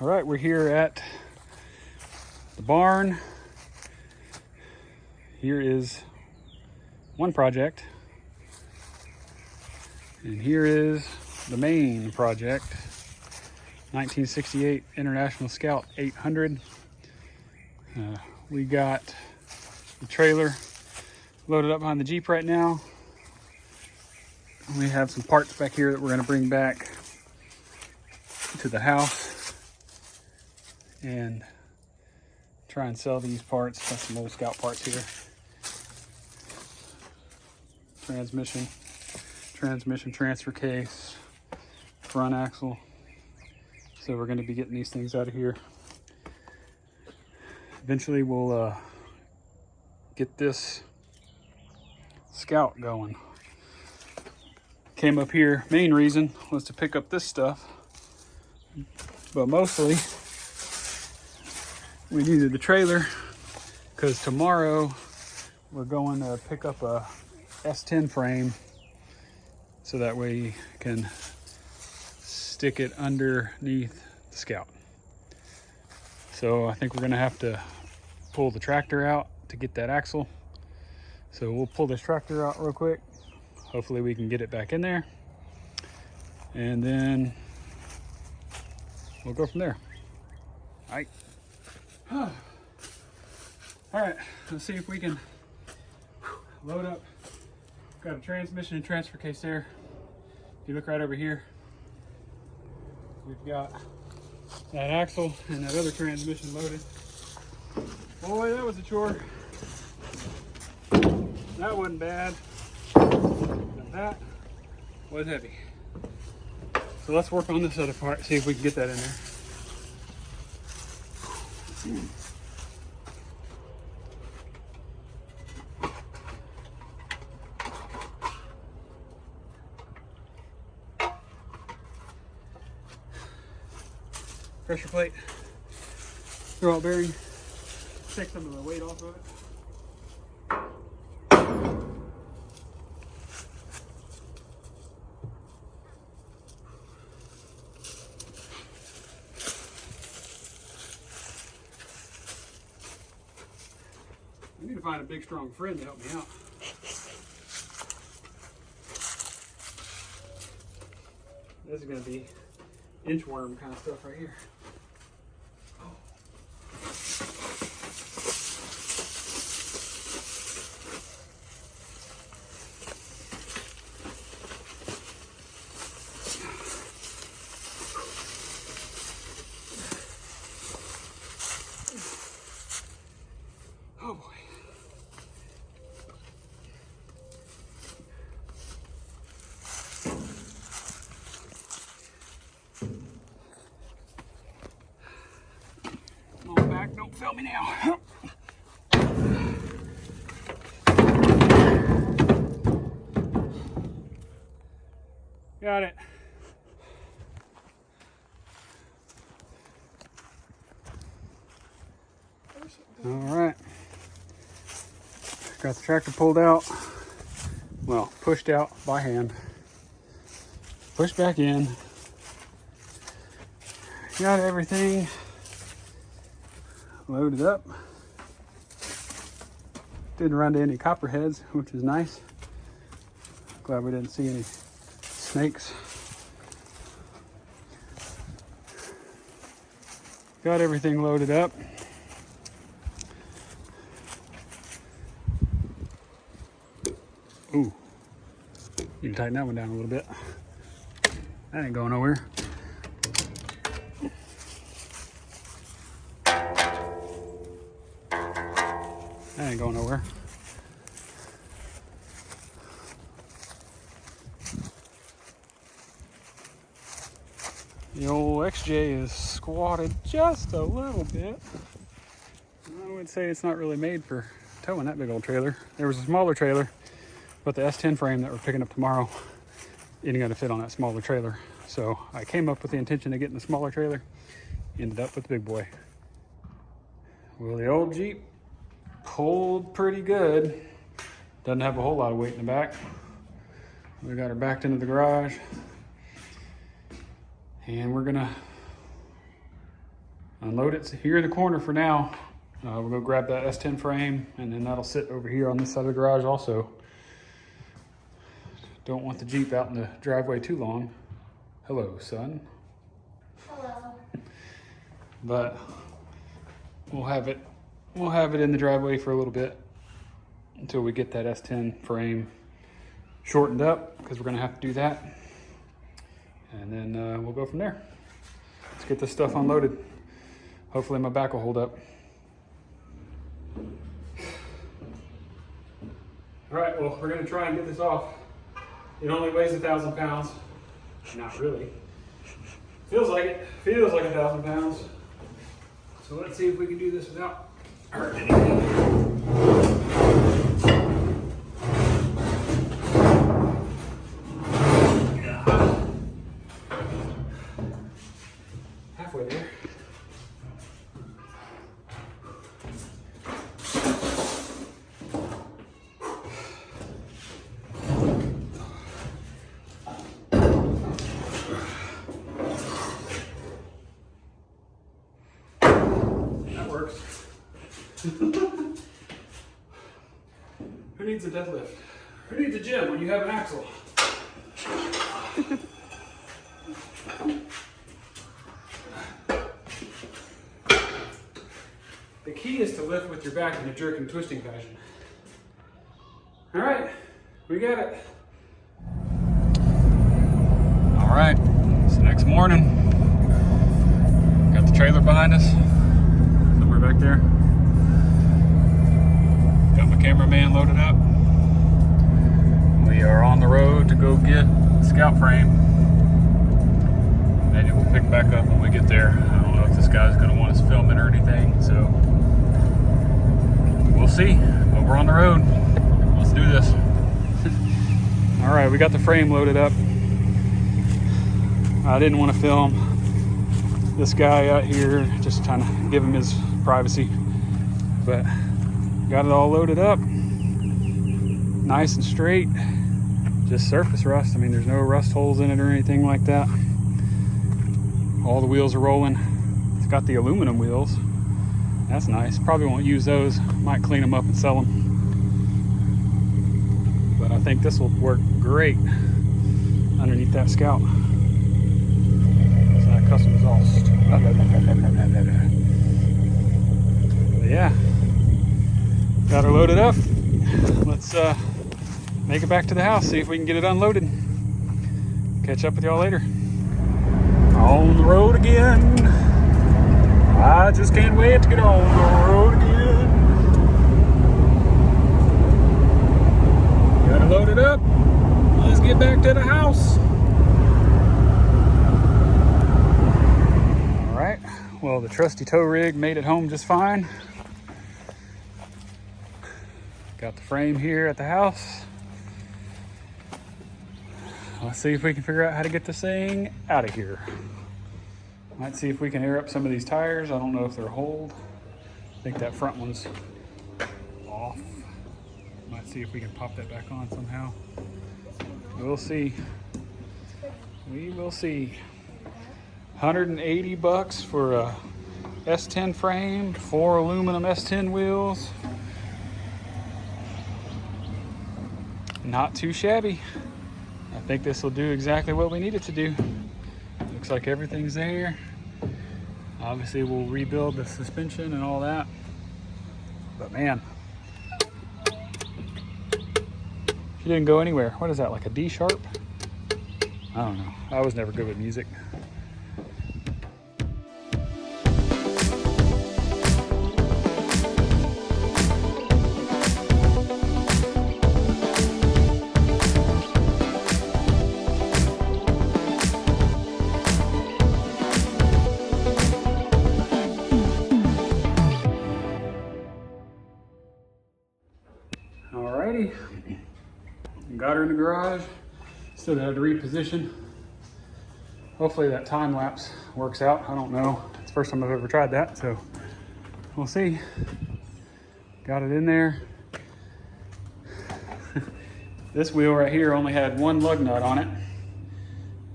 All right, we're here at the barn. Here is one project, and here is the main project, 1968 International Scout 800. We got the trailer loaded up behind the Jeep right now. We have some parts back here that we're going to bring back to the house and try and sell these parts. Got some old Scout parts here. Transmission, transfer case, front axle. So we're going to be getting these things out of here. Eventually we'll get this Scout going. Came up here, main reason was to pick up this stuff, but mostly we needed the trailer because tomorrow we're going to pick up a S10 frame so that way you can stick it underneath the Scout. So I think we're gonna have to pull the tractor out to get that axle. So we'll pull this tractor out real quick. Hopefully we can get it back in there, and then we'll go from there. All right. All right, let's see if we can load up. Got a transmission and transfer case there. If you look right over here, we've got that axle and that other transmission loaded. Boy, that was a chore. That wasn't bad. And that was heavy. So let's work on this other part, see if we can get that in there. Pressure plate, throw out bearing, take some of the weight off of it. I need to find a big strong friend to help me out. This is going to be inchworm kind of stuff right here. Oh boy. Come on back, don't fail me now. Got it. All right. Got the tractor pulled out. Well, pushed out by hand. Pushed back in. Got everything loaded up. Didn't run into any copperheads, which is nice. Glad we didn't see any snakes. Got everything loaded up. Ooh, you can tighten that one down a little bit. That ain't going nowhere. That ain't going nowhere. The old XJ is squatted just a little bit. I would say it's not really made for towing that big old trailer. There was a smaller trailer, but the S10 frame that we're picking up tomorrow isn't going to fit on that smaller trailer. So I came up with the intention of getting the smaller trailer, ended up with the big boy. Well, the old Jeep pulled pretty good. Doesn't have a whole lot of weight in the back. We got her backed into the garage, and we're gonna unload it here in the corner for now. We'll go grab that S10 frame, and then that'll sit over here on this side of the garage also. Don't want the Jeep out in the driveway too long. Hello, son. Hello. But we'll have it in the driveway for a little bit until we get that S10 frame shortened up, because we're gonna have to do that. And then we'll go from there. Let's get this stuff unloaded. Hopefully my back will hold up. All right, well, we're gonna try and get this off. It only weighs 1,000 pounds. Not really. Feels like it. Feels like 1,000 pounds. So let's see if we can do this without hurting anything. Halfway there. Who needs a deadlift? Who needs a gym when you have an axle? The key is to lift with your back in a jerk and twisting fashion. All right, we got it. All right, it's the next morning. Got the trailer behind us. Somewhere back there. Got my cameraman loaded up. We are on the road to go get the scout frame. Maybe we'll pick back up when we get there. I don't know if this guy's gonna want us filming or anything, so we'll see. But we're on the road. Let's do this. All right, we got the frame loaded up. I didn't want to film this guy out here, just trying to give him his privacy, but got it all loaded up, nice and straight. Just surface rust. I mean, there's no rust holes in it or anything like that. All the wheels are rolling. It's got the aluminum wheels. That's nice. Probably won't use those. Might clean them up and sell them. But I think this will work great underneath that Scout. So that custom exhaust. But yeah, got her loaded up. Let's make it back to the house, see if we can get it unloaded. Catch up with y'all later. On the road again. I just can't wait to get on the road again. Got it loaded up. Let's get back to the house. All right, well, the trusty tow rig made it home just fine. Got the frame here at the house. Let's see if we can figure out how to get this thing out of here. Might see if we can air up some of these tires. I don't know if they're holed. I think that front one's off. Might see if we can pop that back on somehow. We'll see. We will see. 180 bucks for a S10 frame, 4 aluminum S10 wheels. Not too shabby. I think this will do exactly what we need it to do. Looks like everything's there. Obviously we'll rebuild the suspension and all that. But man, she didn't go anywhere. What is that, like a D sharp? I don't know. I was never good with music. Alrighty, got her in the garage. Still got to reposition. Hopefully that time lapse works out. I don't know. It's the first time I've ever tried that, so we'll see. Got it in there. This wheel right here only had one lug nut on it,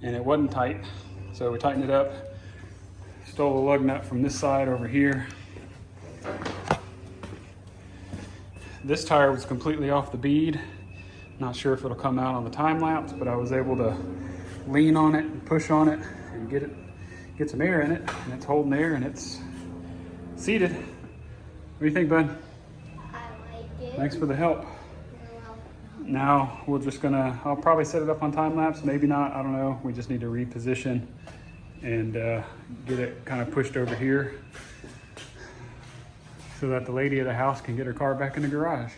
and it wasn't tight, so we tightened it up. Stole a lug nut from this side over here. This tire was completely off the bead. Not sure if it'll come out on the time lapse, but I was able to lean on it and push on it and get some air in it, and it's holding air and it's seated. What do you think, bud? I like it. Thanks for the help. You're welcome. Now I'll probably set it up on time lapse, maybe not, I don't know. We just need to reposition and get it kind of pushed over here so that the lady of the house can get her car back in the garage.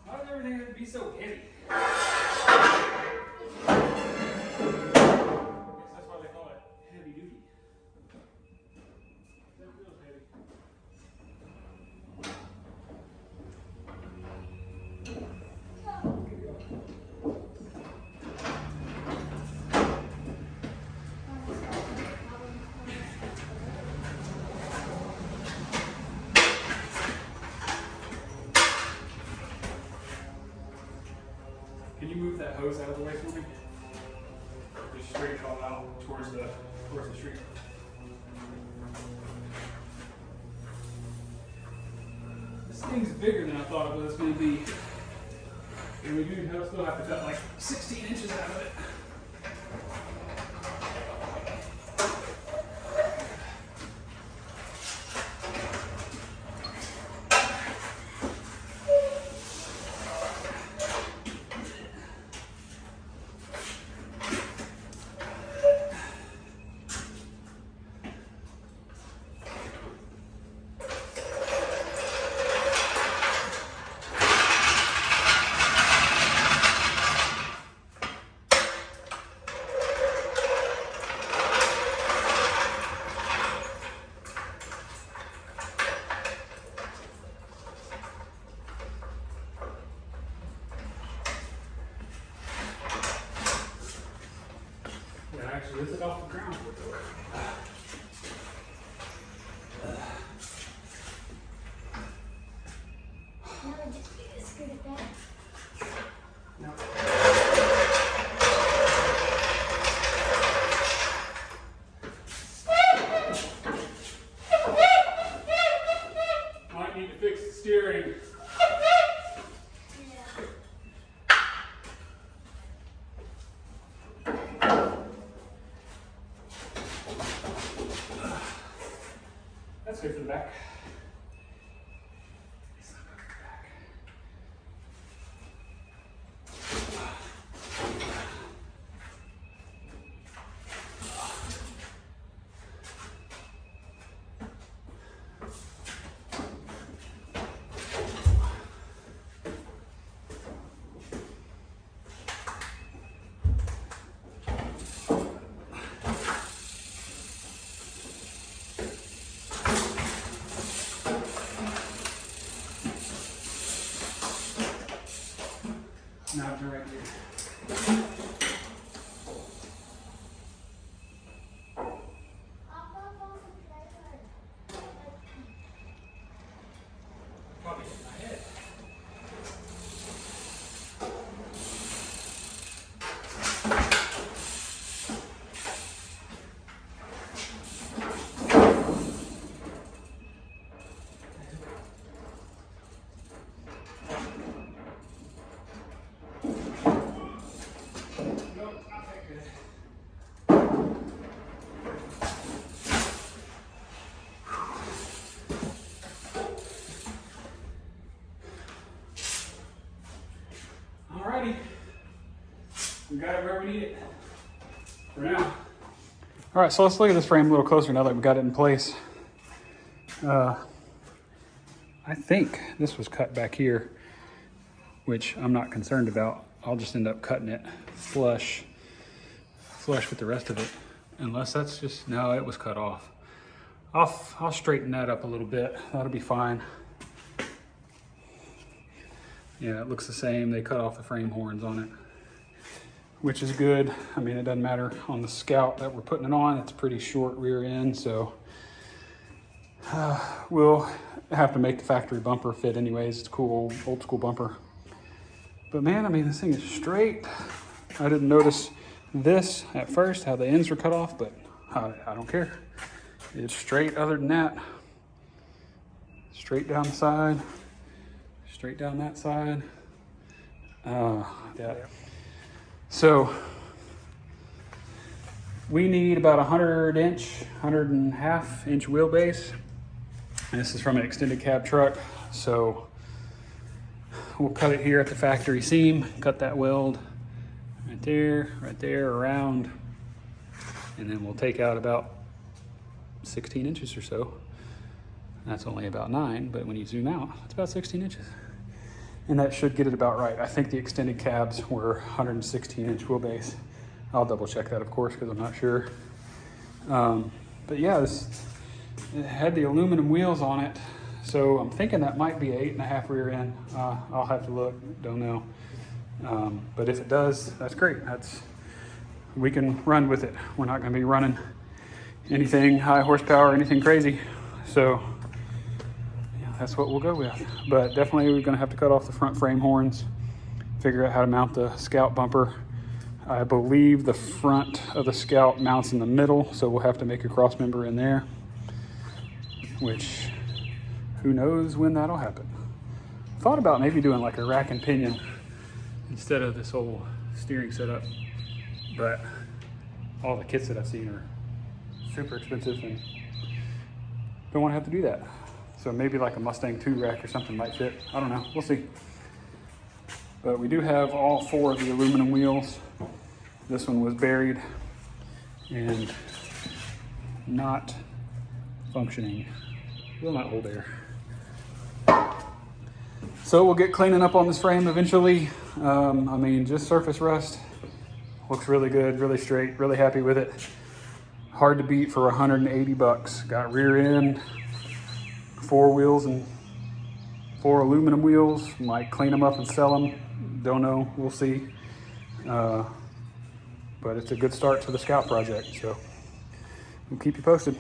Why does everything have to be so heavy? That's why they call it heavy duty. That feels heavy. Can you move that hose out of the way for me? Just straighten it all out towards the street. This thing's bigger than I thought it was going to be. And we do still have to cut like 16 inches out of it. Actually, lift it off the ground. No, just scoot it back. No. Might need to fix the steering. That's good for the back. It's not good for the back. Now to right here. Probably hit my head. Alrighty, we got it where we need it for now. All right, so let's look at this frame a little closer now that we've got it in place. I think this was cut back here, which I'm not concerned about. I'll just end up cutting it flush with the rest of it, unless that's just, no, it was cut off. I'll straighten that up a little bit. That'll be fine. Yeah, it looks the same. They cut off the frame horns on it, which is good. I mean, it doesn't matter on the Scout that we're putting it on. It's pretty short rear end, so we'll have to make the factory bumper fit anyways. It's a cool old school bumper. But man, I mean, this thing is straight. I didn't notice this at first, how the ends were cut off, but I don't care. It's straight other than that. Straight down the side, straight down that side. Yeah. So we need about 100.5 inch wheelbase. And this is from an extended cab truck. So we'll cut it here at the factory seam, cut that weld right there, around. And then we'll take out about 16 inches or so. That's only about 9, but when you zoom out, it's about 16 inches. And that should get it about right. I think the extended cabs were 116 inch wheelbase. I'll double check that, of course, because I'm not sure. But yeah, it had the aluminum wheels on it. So I'm thinking that might be 8.5 rear end. I'll have to look, don't know. But if it does, that's great. We can run with it. We're not gonna be running anything high horsepower, anything crazy. So yeah, that's what we'll go with. But definitely we're gonna have to cut off the front frame horns, figure out how to mount the Scout bumper. I believe the front of the Scout mounts in the middle, so we'll have to make a cross member in there, which who knows when that'll happen. Thought about maybe doing like a rack and pinion instead of this whole steering setup, but all the kits that I've seen are super expensive and don't want to have to do that. So maybe like a Mustang 2 rack or something might fit. I don't know, we'll see. But we do have all 4 of the aluminum wheels. This one was buried and not functioning. Will not hold air. So we'll get cleaning up on this frame eventually. I mean, just surface rust. Looks really good, really straight, really happy with it. Hard to beat for 180 bucks. Got rear end, 4 wheels and 4 aluminum wheels. Might clean them up and sell them. Don't know, we'll see. But it's a good start to the Scout project, so we'll keep you posted.